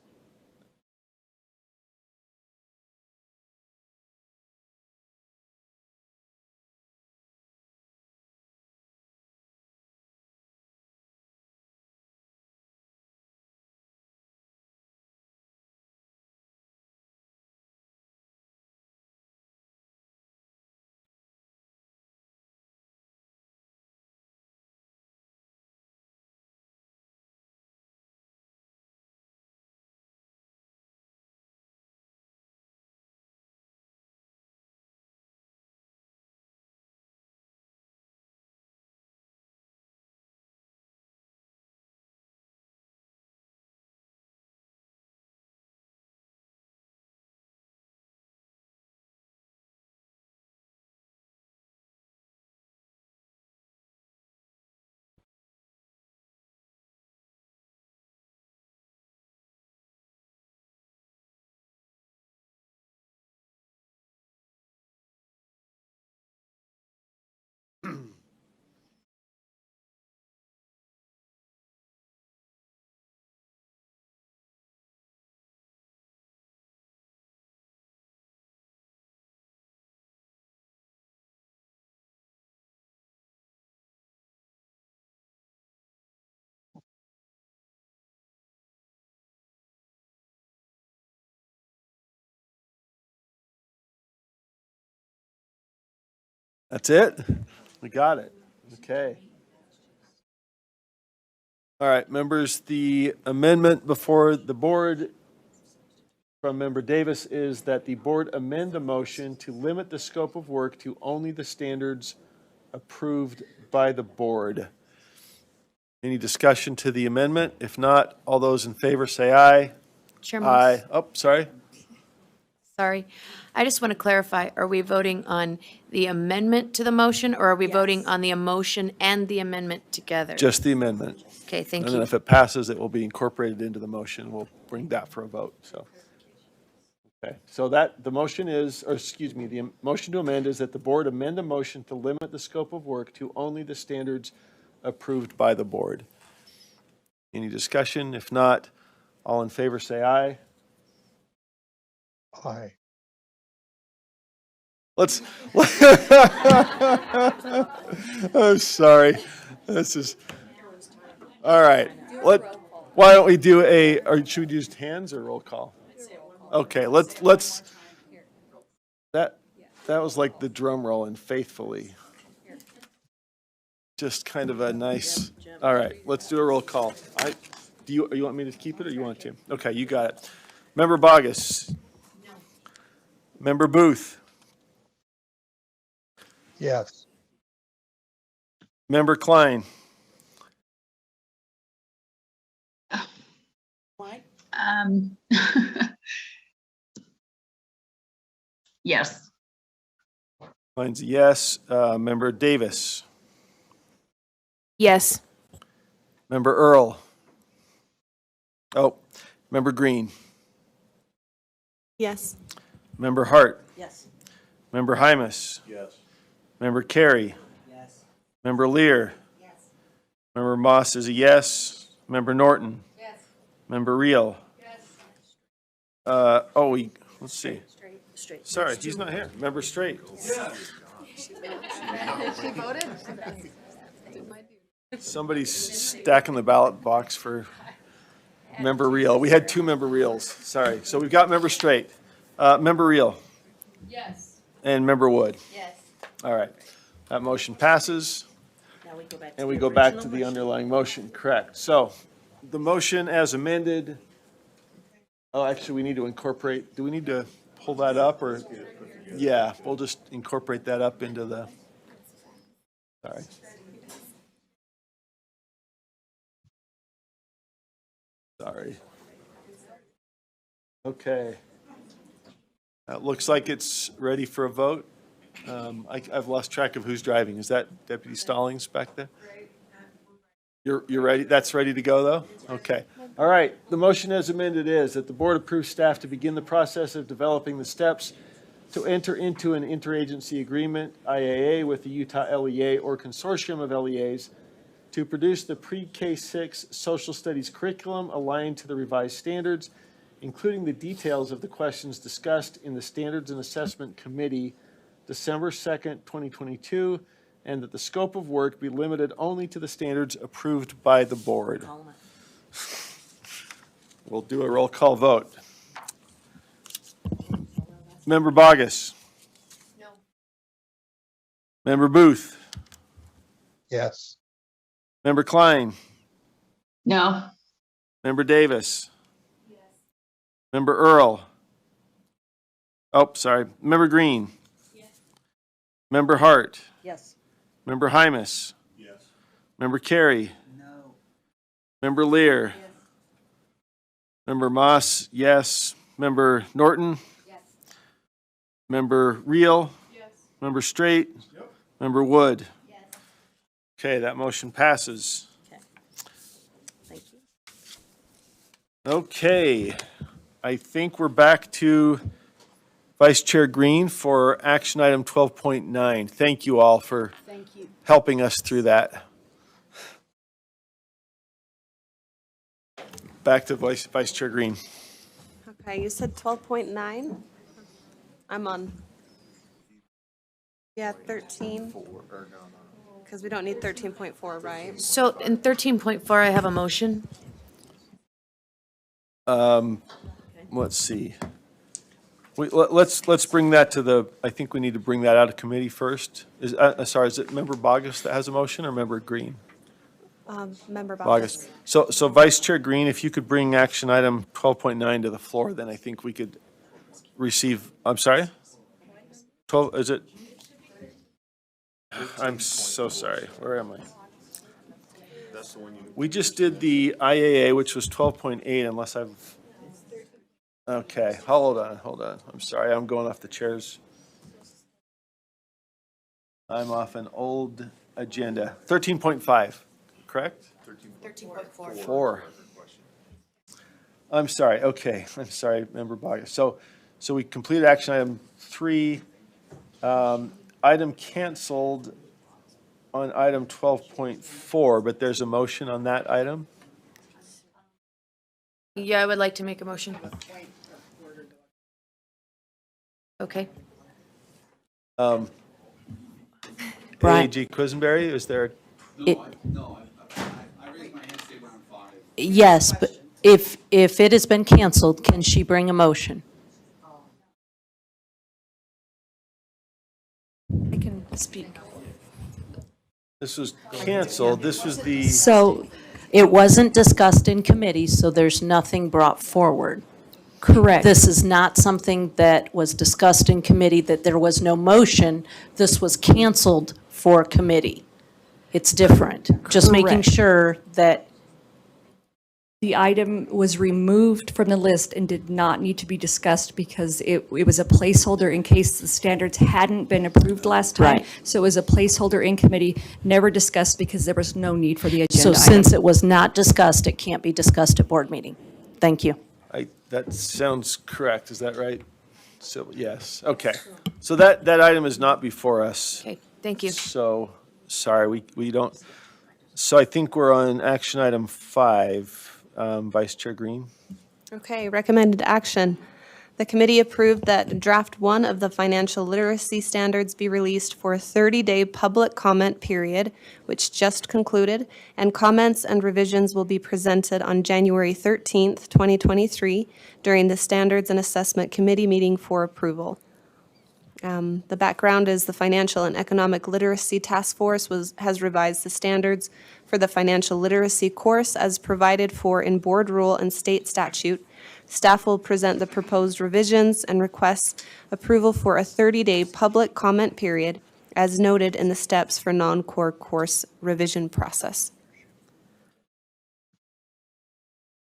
that's it? We got it. Okay. All right, members, the amendment before the board from Member Davis is that the board amend the motion to limit the scope of work to only the standards approved by the board. Any discussion to the amendment? If not, all those in favor say aye. Chairman. Aye. Oh, sorry. Sorry. I just want to clarify, are we voting on the amendment to the motion, or are we voting on the motion and the amendment together? Just the amendment. Okay, thank And then you. if it passes, it will be incorporated into the motion. We'll bring that for a vote, so. Okay, so that, the motion is, or excuse me, the motion to amend is that the board amend the motion to limit the scope of work to only the standards approved by the board. Any discussion? If not, all in favor say aye. Aye. Let's, oh, sorry. This is, all right. Why don't we do or should we use hands or roll call? Okay, let's, that was like the drum roll in Faithfully. Just kind of a nice, all right, let's do a roll call. You want me to keep it or you want to? Okay, you got it. Member Bogus. Member Booth. Yes. Member Klein. Yes. Klein's a yes. Member Davis. Yes. Member Earl. Oh, Member Green. Yes. Member Hart. Yes. Member Hymus. Yes. Member Carey. Yes. Member Lear. Yes. Member Moss is a yes. Member Norton. Yes. Member Reel. Yes. Let's see. Straight. Sorry, he's not here. Member Straight. She voted? Somebody's stacking the ballot box for Member Reel. We had 2 Member Reels. Sorry. So we've got Member Straight. Member Reel. Yes. And Member Wood. Yes. All right. That motion passes. Now we go back to And we the go back to original the motion. underlying motion, correct. So the motion as amended, actually, we need to incorporate, do we need to pull that up or? Yeah, we'll just incorporate that up into the, sorry. Sorry. Okay. It looks like it's ready for a vote. I've lost track of who's driving. Is that Deputy Stallings back there? You're ready? That's ready to go, though? Okay. All right. The motion as amended is that the board approves staff to begin the process of developing the steps to enter into an interagency agreement, IAA, with the Utah LEA or consortium of LEAs to produce the pre-K-6 social studies curriculum aligned to the revised standards, including the details of the questions discussed in the Standards and Assessment Committee December 2nd, 2022, and that the scope of work be limited only to the standards approved by the board. We'll do a roll call vote. Member Bogus. No. Member Booth. Yes. Member Klein. No. Member Davis. Member Earl. Oh, sorry. Member Green. Member Hart. Yes. Member Hymus. Yes. Member Carey. No. Member Lear. Member Moss, yes. Member Norton. Yes. Member Reel. Yes. Member Straight. Member Wood. Okay, that motion passes. Okay. Thank you. Okay, I think we're back to Vice Chair Green for action item 12.9. Thank you all for helping us through that. Back to Vice Chair Green. Okay, you said 12.9? I'm on. Yeah, 13. Because we don't need 13.4, right? So in 13.4, I have a motion. Let's see. Let's bring that to the, I think we need to bring that out of committee first. Is it Member Bogus that has a motion or Member Green? Member Bogus. Bogus. So Vice Chair Green, if you could bring action item 12.9 to the floor, then I think we could receive, I'm sorry? 12, is it? I'm so sorry. Where am I? We just did the IAA, which was 12.8, unless I've, okay, hold on. I'm sorry, I'm going off the chairs. I'm off an old agenda. 13.5, correct? 13.4. 4. I'm sorry, okay, I'm sorry, Member Bogus. So we completed action item 3. Item canceled on item 12.4, but there's a motion on that item? Yeah, I would like to make a motion. Okay. Brian. AAG Quisenberry, is there? Yes, but if it has been canceled, can she bring a motion? I can speak. This was canceled, this was the, So it wasn't discussed in committee, so there's nothing brought forward. Correct. This is not something that was discussed in committee, that there was no motion. This was canceled for committee. It's different. Just making Correct. sure that The item was removed from the list and did not need to be discussed because it was a placeholder in case the standards hadn't been approved last time. Right. So it was a placeholder in committee, never discussed because there was no need for the agenda So item. since it was not discussed, it can't be discussed at board meeting. Thank you. That sounds correct, is that right? So, yes, okay. So that item is not before us. Okay, thank you. So, sorry, we don't, so I think we're on action item 5, Vice Chair Green. Okay, recommended action. The committee approved that draft 1 of the financial literacy standards be released for a 30-day public comment period, which just concluded, and comments and revisions will be presented on January 13th, 2023, during the Standards and Assessment Committee meeting for approval. The background is the Financial and Economic Literacy Task Force has revised the standards for the financial literacy course as provided for in board rule and state statute. Staff will present the proposed revisions and request approval for a 30-day public comment period as noted in the steps for non-core course revision process.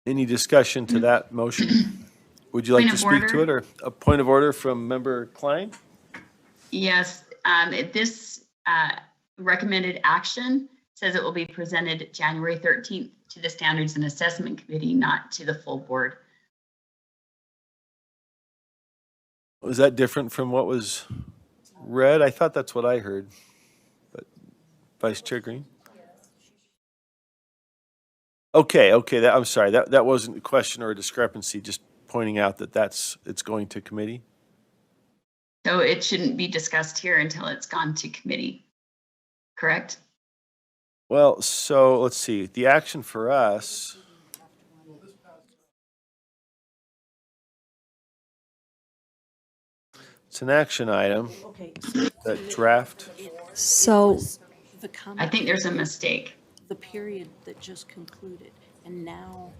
Any discussion to that motion? Would you like to speak to it, or a point of order from Member Klein? Yes, this recommended action says it will be presented January 13th to the Standards and Assessment Committee, not to the full board. Was that different from what was read? I thought that's what I heard. But Vice Chair Green? Okay, I'm sorry, that wasn't a question or a discrepancy, just pointing out that it's going to committee. So it shouldn't be discussed here until it's gone to committee, correct? Well, so let's see, the action for us. It's an action item, that draft. So The I think there's a mistake. The period that just concluded, and now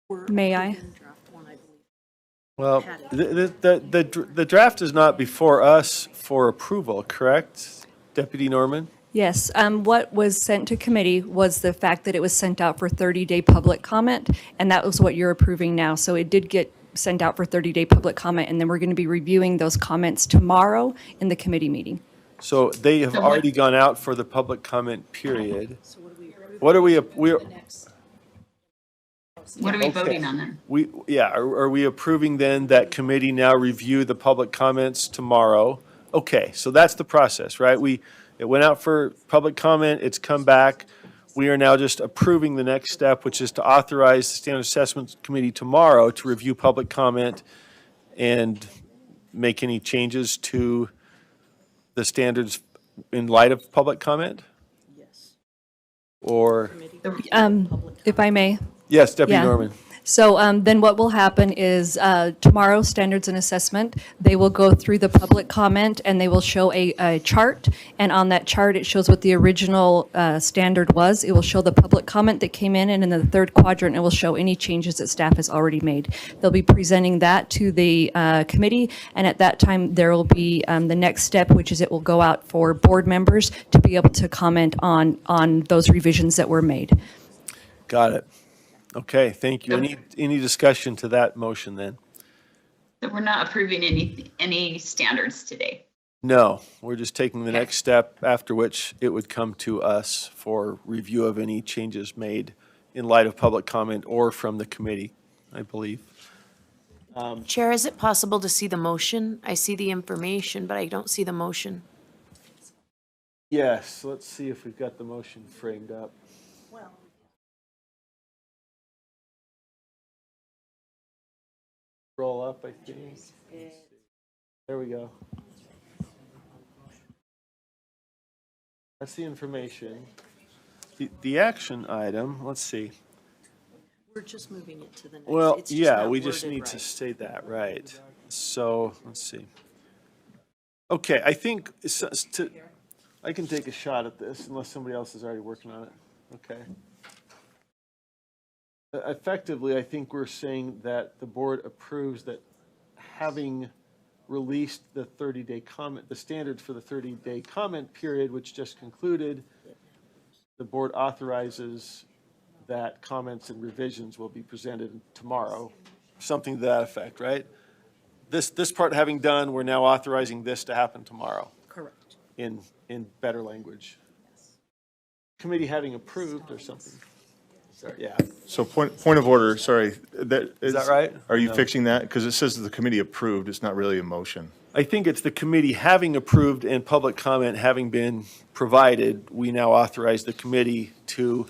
we're. May I? approving draft 1, I believe. Well, the draft is not before us for approval, correct, Deputy Norman? Yes, what was sent to committee was the fact that it was sent out for 30-day public comment, and that was what you're approving now. So it did get sent out for 30-day public comment, and then we're going to be reviewing those comments tomorrow in the committee meeting. So they have already gone out for the public comment period. What are we What are we voting on then? Are we approving then that committee now review the public comments tomorrow? Okay, so that's the process, right? It went out for public comment, it's come back. We are now just approving the next step, which is to authorize the Standard Assessment Committee tomorrow to review public comment and make any changes to the standards in light of public comment? Yes. Or, If I may. yes, Deputy Yeah. Norman. So then what will happen is tomorrow, Standards and Assessment, they will go through the public comment and they will show a chart. And on that chart, it shows what the original standard was. It will show the public comment that came in, and in the third quadrant, it will show any changes that staff has already made. They'll be presenting that to the committee, and at that time, there will be the next step, which is it will go out for board members to be able to comment on those revisions that were made. Got it. Okay, thank you. Any discussion to that motion then? So we're not approving any standards today. No, we're just taking the next step, after which it would come to us for review of any changes made in light of public comment or from the committee, I believe. Chair, is it possible to see the motion? I see the information, but I don't see the motion. Yes, let's see if we've got the motion framed up. Roll up, I think. There we go. That's the information. The action item, let's see. We're just moving it to the next. Well, it's just yeah, not we just worded need to right. say that, right. So, let's see. Okay, I think, I can take a shot at this unless somebody else is already working on it. Okay. Effectively, I think we're saying that the board approves that having released the 30-day comment, the standards for the 30-day comment period, which just concluded, the board authorizes that comments and revisions will be presented tomorrow, something to that effect, right? This part having done, we're now authorizing this to happen tomorrow Correct. in better language. Committee having approved or something. Sorry, yeah. So point of order, sorry. Is that right? Are you No. fixing that? Because it says that the committee approved, it's not really a motion. I think it's the committee having approved and public comment having been provided, we now authorize the committee to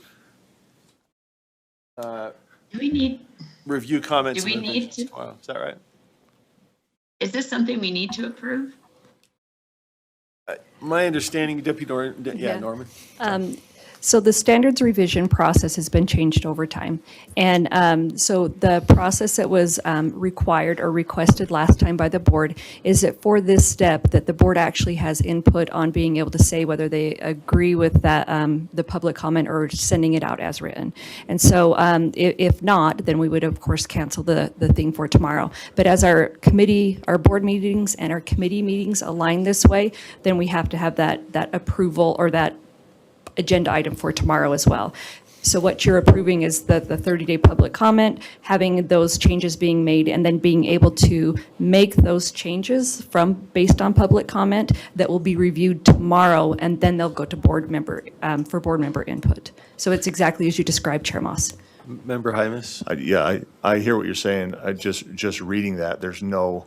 Do we need, review comments. Do we and need revisions to- tomorrow. Is that right? is this something we need to approve? My understanding, Deputy Norman, yeah, Yeah. Norman. So the standards revision process has been changed over time. And so the process that was required or requested last time by the board is that for this step, that the board actually has input on being able to say whether they agree with that, the public comment or sending it out as written. And so if not, then we would of course cancel the thing for tomorrow. But as our committee, our board meetings and our committee meetings align this way, then we have to have that approval or that agenda item for tomorrow as well. So what you're approving is the 30-day public comment, having those changes being made, and then being able to make those changes based on public comment that will be reviewed tomorrow, and then they'll go to board member, for board member input. So it's exactly as you described, Chair Moss. Member Hymas? Yeah, I hear what you're saying. I just reading that, there's no,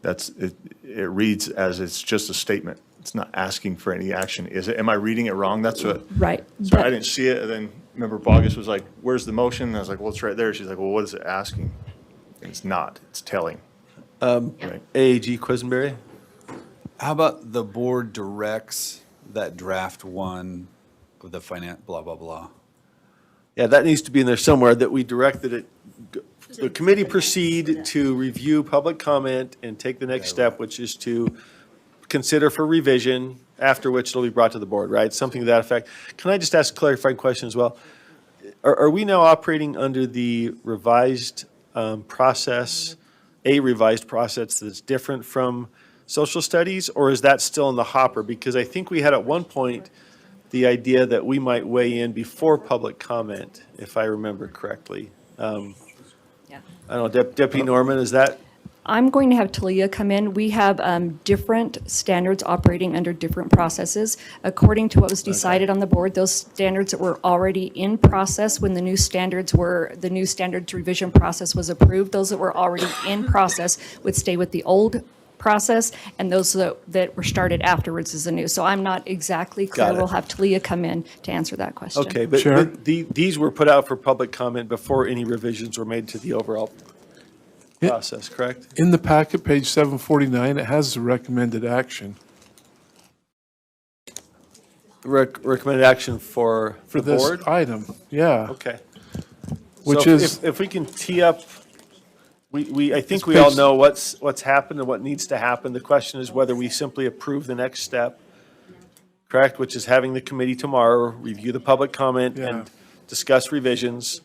it reads as it's just a statement. It's not asking for any action, is it? Am I reading it wrong? That's what. Right. Sorry, I didn't see it. And then Member Bogus was like, where's the motion? And I was like, well, it's right there. She's like, well, what is it asking? And it's not, it's telling. Right. AAG Quisenberry? How about the board directs that draft one of the finance, blah, blah, blah? Yeah, that needs to be in there somewhere, that we directed it, the committee proceed to review public comment and take the next step, which is to consider for revision, after which it'll be brought to the board, right? Something to that effect. Can I just ask a clarifying question as well? Are we now operating under the revised process, a revised process that's different from social studies, or is that still in the hopper? Because I think we had at one point the idea that we might weigh in before public comment, if I remember correctly. I don't know, Deputy Norman, is that? I'm going to have Talia come in. We have different standards operating under different processes. According to what was decided on the board, those standards that were already in process when the new standards revision process was approved, those that were already in process would stay with the old process, and those that were started afterwards is the new. So I'm not exactly clear. Got it. We'll have Talia come in to answer that question. Okay, but these were put out for public comment before any revisions were made to the overall process, correct? In the packet, page 749, it has the recommended action. Recommended action for the this board? item, yeah. Okay. Which So is, if we can tee up, I think It's we all page- know what's happened and what needs to happen. The question is whether we simply approve the next step, correct? Which is having the committee tomorrow review the public comment Yeah. and discuss revisions,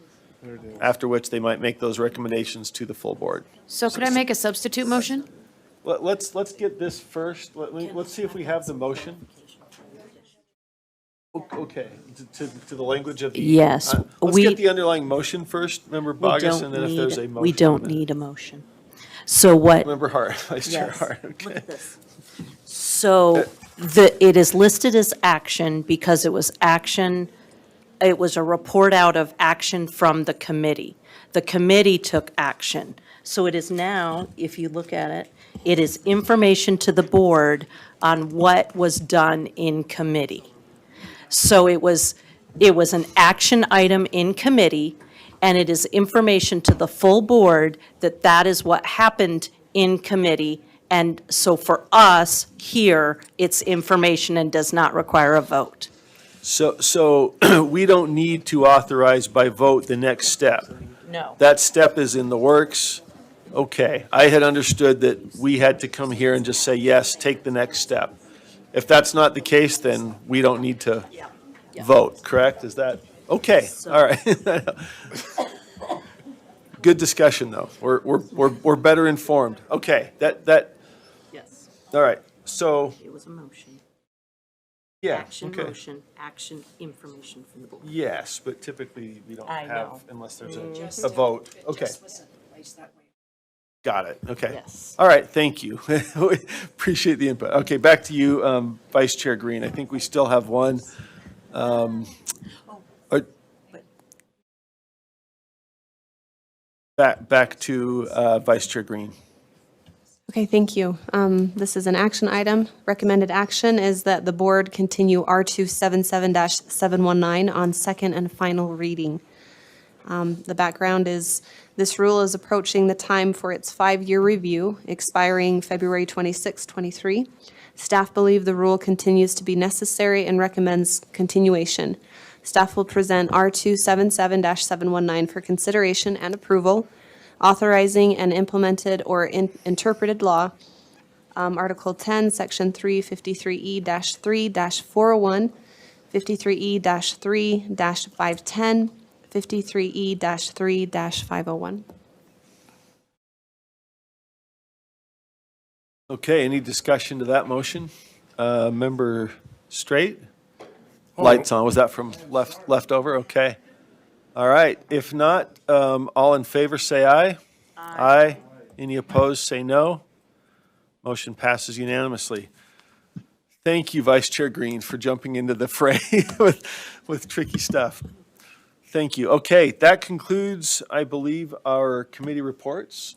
after which they might make those recommendations to the full board. So could I make a substitute motion? Let's get this first. Let's see if we have the motion. Okay, to the language of the. Yes, Let's we- get the underlying motion first, Member Bogus, and then if there's a motion. We don't need a motion. So what? Member Hart, Vice Chair Yes. Hart, okay. So it is listed as action because it was action, it was a report out of action from the committee. The committee took action. So it is now, if you look at it, it is information to the board on what was done in committee. So it was an action item in committee, and it is information to the full board that that is what happened in committee. And so for us here, it's information and does not require a vote. So we don't need to authorize by vote the next step. No. That step is in the works. Okay, I had understood that we had to come here and just say, yes, take the next step. If that's not the case, then we don't need to vote, correct? Is that, okay, all right. Good discussion, though. We're better informed. Okay, Yes, all right, so it was a motion. Yeah, Action, okay. motion, action, information from the board. Yes, but typically we don't I have know. unless there's Mhm. a vote. Okay. wasn't placed that way. Got it, okay. Yes. All right, thank you. Appreciate the input. Okay, back to you, Vice Chair Green. I think we still have one. Back to Vice Chair Green. Okay, thank you. This is an action item. Recommended action is that the board continue R277-719 on second and final reading. The background is this rule is approaching the time for its 5-year review, expiring February 26, 23. Staff believe the rule continues to be necessary and recommends continuation. Staff will present R277-719 for consideration and approval, authorizing an implemented or interpreted law, Article 10, Section 353E-3-401, 53E-3-510, 53E-3-501. Okay, any discussion to that motion? Member Straight? Lights on, was that from left over? Okay. All right, if not, all in favor, say aye. Aye. Any opposed, say no. Motion passes unanimously. Thank you, Vice Chair Green, for jumping into the fray with tricky stuff. Thank you. Okay, that concludes, I believe, our committee reports.